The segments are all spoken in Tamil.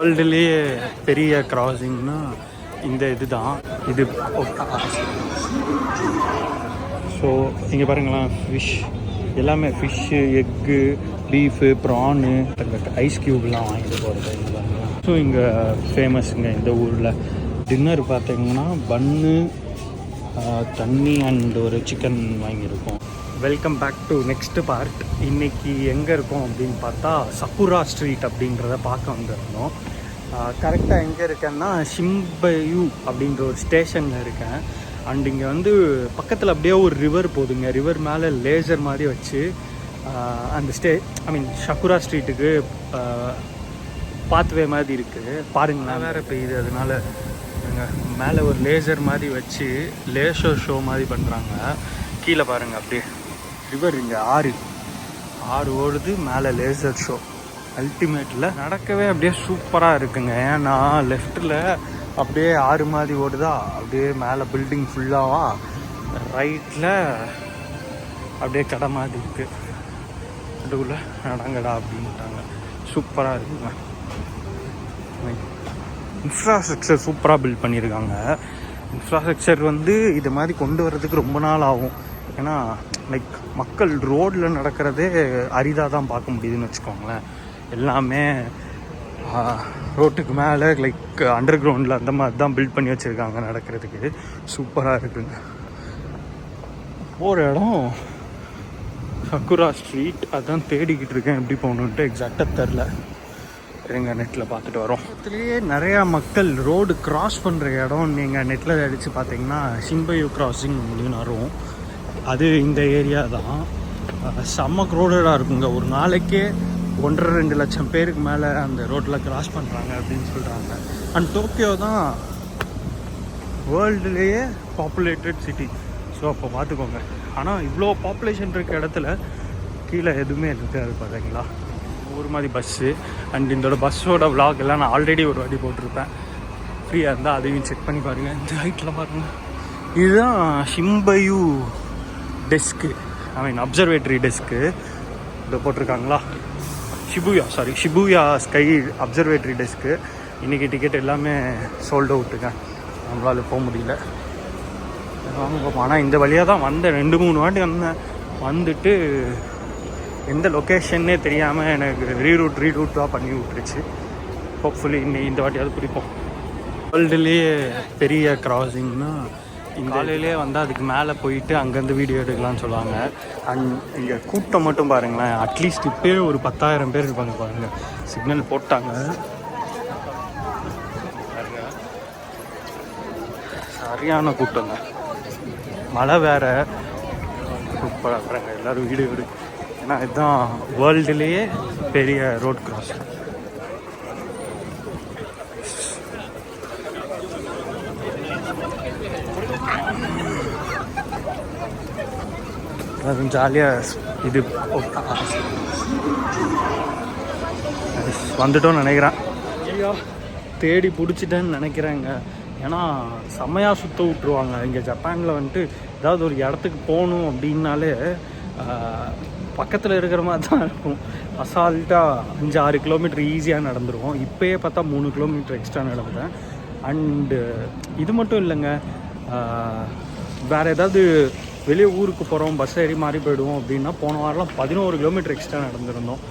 வேர்ல்டுலேயே பெரிய கிராசிங்னா இந்த இதுதான். இது ஸோ இங்கே பாருங்களேன், ஃபிஷ் எல்லாமே fish, egg, beef, prawn, ice க்யூப்லாம் வாங்கிட்டு போகிறது இங்கே பாருங்களேன். ஸோ இங்கே ஃபேமஸுங்க இந்த ஊரில். டின்னர் பார்த்தீங்கன்னா பன்னு, தண்ணி அண்ட் ஒரு சிக்கன் வாங்கியிருக்கோம். Welcome back to next part. இன்றைக்கி எங்கே இருக்கோம் அப்படின்னு பார்த்தா சக்குரா ஸ்ட்ரீட் அப்படின்றத பார்க்க வந்திருந்தோம். கரெக்டாக எங்கே இருக்கேன்னா ஷிம்பயூ அப்படின்ற ஒரு ஸ்டேஷனில் இருக்கேன். அண்ட் இங்கே வந்து பக்கத்தில் அப்படியே ஒரு ரிவர் போகுதுங்க. ரிவர் மேலே லேசர் மாதிரி வச்சு அந்த சக்குரா ஸ்ட்ரீட்டுக்கு பாத்வே மாதிரி இருக்குது பாருங்களேன். வேறு பெய்யுது, அதனால மேலே ஒரு லேசர் மாதிரி வச்சு லேசர் ஷோ மாதிரி பண்ணுறாங்க. கீழே பாருங்கள் அப்படியே ரிவர், இங்கே ஆறு ஓடுது, மேலே லேசர் ஷோ. அல்டிமேட்டில் நடக்கவே அப்படியே சூப்பராக இருக்குங்க. ஏன்னா லெஃப்டில் அப்படியே ஆறு மாதிரி ஓடுதா, அப்படியே மேலே பில்டிங் ஃபுல்லாவா, ரைட்டில் அப்படியே கடை மாதிரி இருக்குது. அதுக்குள்ளே நடங்கடா அப்படின்ட்டாங்க. சூப்பராக இருக்குங்க. இன்ஃப்ராஸ்ட்ரக்சர் சூப்பராக பில்ட் பண்ணியிருக்காங்க. இன்ஃப்ராஸ்ட்ரக்சர் வந்து இது மாதிரி கொண்டு வர்றதுக்கு ரொம்ப நாள் ஆகும். ஏன்னா லைக் மக்கள் ரோடில் நடக்கிறதே அரிதாக தான் பார்க்க முடியுதுன்னு வச்சுக்கோங்களேன். எல்லாமே ரோட்டுக்கு மேலே லைக் அண்டர் கிரவுண்டில் அந்த மாதிரி தான் பில்ட் பண்ணி வச்சுருக்காங்க நடக்கிறதுக்கு. சூப்பராக இருக்குங்க. ஒரு இடம் சக்குரா ஸ்ட்ரீட், அதான் தேடிக்கிட்டு இருக்கேன் எப்படி போகணுன்ட்டு. எக்ஸாக்டாக தெரில, இருங்க நெட்டில் பார்த்துட்டு வரோம். இதுலேயே நிறையா மக்கள் ரோடு கிராஸ் பண்ணுற இடம் நீங்கள் நெட்டில் அடித்து பார்த்தீங்கன்னா ஷிம்பயூ கிராசிங் அப்படின்னு வரும். அது இந்த ஏரியா தான். செம்ம க்ரௌடடாக இருக்குங்க. ஒரு நாளைக்கே 1.5-2 லட்சம் பேருக்கு மேலே அந்த ரோட்டில் கிராஸ் பண்ணுறாங்க அப்படின்னு சொல்கிறாங்க. அண்ட் டோக்கியோ தான் வேர்ல்டுலேயே பாப்புலேட்டட் சிட்டி. ஸோ அப்போ பார்த்துக்கோங்க. ஆனால் இவ்வளோ பாப்புலேஷன் இருக்க இடத்துல கீழே எதுவுமே இருக்காது பார்த்தீங்களா. ஒரு மாதிரி பஸ்ஸு. அண்ட் இதோட பஸ்ஸோட விளாக் எல்லாம் நான் ஆல்ரெடி ஒரு வாட்டி போட்டிருப்பேன். ஃப்ரீயாக இருந்தால் அதையும் செக் பண்ணி பாருங்கள். இந்த ஹைட்டில் பாருங்கள், இதுதான் ஷிம்பயூ டெஸ்க்கு, அப்சர்வேட்டரி டெஸ்க்கு. இதை போட்டிருக்காங்களா, ஷிபுயா ஸ்கை அப்சர்வேட்டரி டெஸ்க்கு. இன்றைக்கி டிக்கெட் எல்லாமே சோல்ட் அவுட்டுங்க, நம்மளால் போக முடியல. வாங்க பார்ப்போம். ஆனால் இந்த வழியாக தான் வந்தேன், 2-3 வாட்டி வந்தேன். வந்துட்டு எந்த லொக்கேஷன்னே தெரியாமல் எனக்கு ரீரூட்டாக பண்ணி விட்டுருச்சு. ஹோப்ஃபுல்லி இந்த வாட்டியாவது பிடிப்போம். வேர்ல்டுலேயே பெரிய கிராசிங்னா காலையிலே வந்து அதுக்கு மேலே போயிட்டு அங்கேருந்து வீடியோ எடுக்கலாம்னு சொல்லுவாங்க. அண்ட் இங்கே கூட்டம் மட்டும் பாருங்களேன், அட்லீஸ்ட் இப்போயே ஒரு 10,000 பேர் இருப்பாங்க பாருங்கள். சிக்னல் போட்டாங்க, சரியான கூட்டங்க. மழை வேறு, சூப்பராக பாருங்க எல்லோரும் வீடியோ எடு. ஏன்னா இதுதான் வேர்ல்டுலேயே பெரிய ரோட் கிராஸ். அது ஜாலியாக இது வந்துட்டோன்னு நினைக்கிறேன். ஐயா தேடி பிடிச்சிட்டேன்னு நினைக்கிறேங்க. ஏன்னா செம்மையாக சுற்ற விட்ருவாங்க இங்கே ஜப்பானில். வந்துட்டு ஏதாவது ஒரு இடத்துக்கு போகணும் அப்படின்னாலே பக்கத்தில் இருக்கிற மாதிரி தான் இருக்கும். அசால்ட்டாக 5-6 கிலோமீட்டர் ஈஸியாக நடந்துருவோம். இப்போயே பார்த்தா 3 கிலோமீட்டர் எக்ஸ்ட்ரா நடந்துட்டேன். அண்டு இது மட்டும் இல்லைங்க, வேறு ஏதாவது வெளியே ஊருக்கு போகிறோம், பஸ் ஏறி மாறி போயிடுவோம் அப்படின்னா போன வாரம்லாம் 11 கிலோமீட்டர் எக்ஸ்ட்ரா நடந்துருந்தோம்.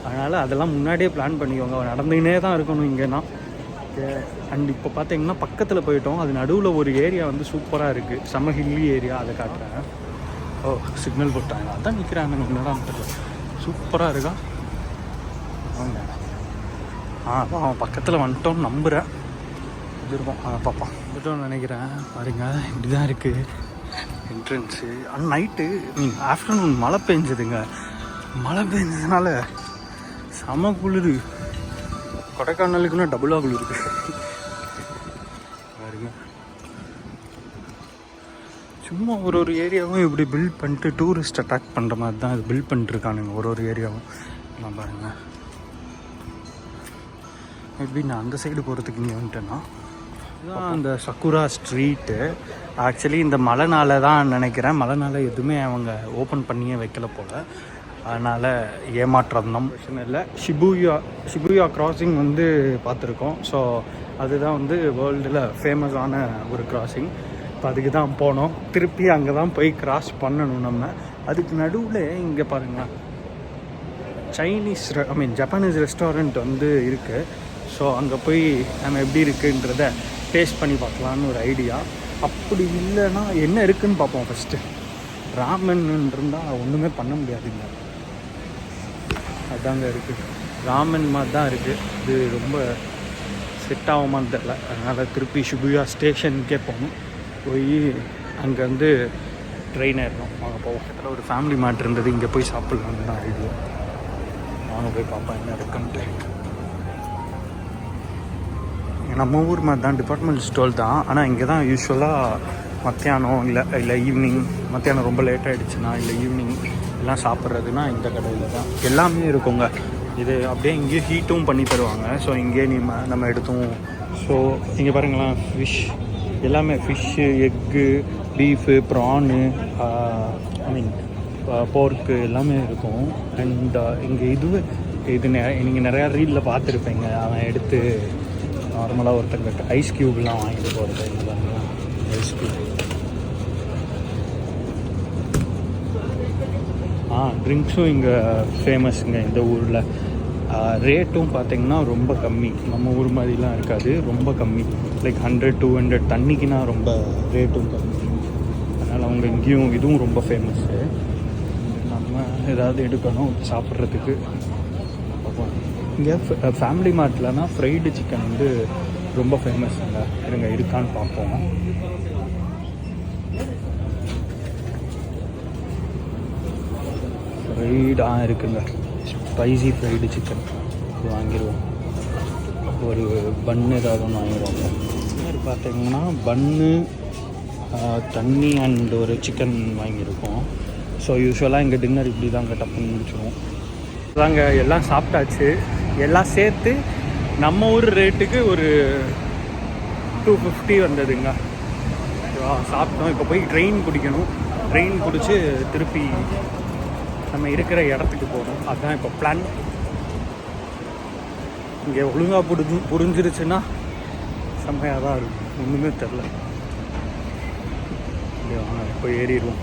அதனால் அதெல்லாம் முன்னாடியே பிளான் பண்ணிக்கோங்க. நடந்துக்கினே தான் இருக்கணும் இங்கேனா. அண்ட் இப்போ பார்த்தீங்கன்னா பக்கத்தில் போயிட்டோம். அது நடுவில் ஒரு ஏரியா வந்து சூப்பராக இருக்குது, செம்ம ஹில்லி ஏரியா. அதை காட்டுறேன். ஓ சிக்னல் போட்டாங்க, அதான் நிற்கிறாங்க. என்னதான் தெரியல, சூப்பராக இருக்கா. அவன் பக்கத்தில் வந்துட்டோம்னு நம்புகிறேன். இது இருக்கும், பார்ப்போம். வந்துட்டோம்னு நினைக்கிறேன். பாருங்க இப்படி தான் இருக்குது என்ட்ரன்ஸு. ஆனால் நைட்டு ஆஃப்டர்நூன் மழை பெஞ்சதுங்க. மழை பெஞ்சதுனால செம குளிர். கொடைக்கானலுக்குன்னா டபுளாக குளிர் பாருங்க. சும்மா ஒரு ஏரியாவும் இப்படி பில்ட் பண்ணிட்டு டூரிஸ்ட் அட்ராக்ட் பண்ணுற மாதிரி தான் இது பில்ட் பண்ணிட்டுருக்கானுங்க. ஒரு ஏரியாவும் நான் பாருங்கள். எப்படி நான் அந்த சைடு போகிறதுக்கு இங்கே வந்துட்டேன்னா இதுதான் அந்த சக்குரா ஸ்ட்ரீட்டு. ஆக்சுவலி இந்த மழைனால தான் நினைக்கிறேன், மழைனால எதுவுமே அவங்க ஓப்பன் பண்ணியே வைக்கல போல். அதனால் ஏமாற்றம் தான், பிரச்சனை இல்லை. ஷிபுயா கிராசிங் வந்து பார்த்துருக்கோம். ஸோ அதுதான் வந்து வேர்ல்டில் ஃபேமஸான ஒரு கிராசிங். இப்போ அதுக்கு தான் போனோம். திருப்பி அங்கே தான் போய் கிராஸ் பண்ணணும் நம்ம. அதுக்கு நடுவில் இங்கே பாருங்கள், ஜப்பானீஸ் ரெஸ்டாரண்ட் வந்து இருக்குது. ஸோ அங்கே போய் நம்ம எப்படி இருக்குன்றத டேஸ்ட் பண்ணி பார்க்கலான்னு ஒரு ஐடியா. அப்படி இல்லைன்னா என்ன இருக்குதுன்னு பார்ப்போம். ஃபஸ்ட்டு ராமன் இருந்தால் ஒன்றுமே பண்ண முடியாதுங்க. அதாங்க இருக்குது, ராமன் மாதிரி தான் இருக்குது. இது ரொம்ப செட் ஆகுமான்னு தெரில. அதனால் திருப்பி ஷிபுயா ஸ்டேஷனுக்கே போகணும். போய் அங்கேருந்து ட்ரெயின் ஏறணும். வாங்க போவோம். இடத்துல ஒரு ஃபேமிலி மார்ட் இருந்தது, இங்கே போய் சாப்பிட்லான்னு தான் ஐடியா. வாங்க போய் பார்ப்போம் என்ன இருக்குன்ட்டு. நம்ம ஊர் மாதிரி தான், டிபார்ட்மெண்ட் ஸ்டோர் தான். ஆனால் இங்கே தான் யூஸ்வலாக மத்தியானம் இல்லை ஈவினிங், மத்தியானம் ரொம்ப லேட் ஆகிடுச்சுன்னா இல்லை ஈவினிங் எல்லாம் சாப்பிட்றதுனா இந்த கடையில் தான் எல்லாமே இருக்குங்க. இது அப்படியே இங்கேயும் ஹீட்டும் பண்ணி தருவாங்க. ஸோ இங்கேயே நம்ம எடுத்தோம். ஸோ இங்கே பாருங்களேன், ஃபிஷ் எல்லாமே, ஃபிஷ்ஷு, எக்கு, பீஃபு, ப்ரானு, போர்க்கு எல்லாமே இருக்கும். அண்ட் இங்கே இது நீங்கள் நிறையா ரீலில் பார்த்துருப்பீங்க. அவன் எடுத்து நார்மலாக ஒருத்தங்க ஐஸ் க்யூப்லாம் வாங்கிட்டு போகிறது. இங்கே பாருங்களேன், ஐஸ் க்யூப். ட்ரிங்க்ஸும் இங்கே ஃபேமஸுங்க இந்த ஊரில். ரேட்டும் பார்த்திங்கன்னா ரொம்ப கம்மி. நம்ம ஊர் மாதிரிலாம் இருக்காது, ரொம்ப கம்மி. லைக் 100-200 தண்ணிக்குன்னா ரொம்ப ரேட்டும் கம்மி. அதனால் அவங்க இங்கேயும் இதுவும் ரொம்ப ஃபேமஸ்ஸு. நம்ம ஏதாவது எடுக்கணும் சாப்பிட்றதுக்கு. இங்கே ஃபேமிலி மார்ட்லனா ஃப்ரைடு சிக்கன் வந்து ரொம்ப ஃபேமஸுங்க. இருங்க இருக்கான்னு பார்ப்போம். ஃப்ரைடாக இருக்குங்க, ஸ்பைசி ஃப்ரைடு சிக்கன். இது வாங்கிடுவோம். ஒரு பன்னு ஏதாவது ஒன்று வாங்கிடுவோம். இது பார்த்திங்கன்னா பன்னு, தண்ணி அண்ட் ஒரு சிக்கன் வாங்கியிருக்கோம். ஸோ யூஸ்வலாக எங்கள் டின்னர் இப்படி தாங்க டப்புன்னு முடிச்சிடுவோம். அதாங்க எல்லாம் சாப்பிட்டாச்சு. எல்லாம் சேர்த்து நம்ம ஊர் ரேட்டுக்கு ஒரு 250 வந்ததுங்க. சாப்பிட்டோம். இப்போ போய் ட்ரெயின் பிடிக்கணும். ட்ரெயின் பிடிச்சி திருப்பி நம்ம இருக்கிற இடத்துக்கு போகணும். அதுதான் இப்போ பிளான். இங்கே ஒழுங்காக புரிஞ்சிருச்சுன்னா செம்மையாக தான் இருக்கும். ஒன்றுமே தெரில. இங்கே வாங்க போய் ஏறிடுவோம்.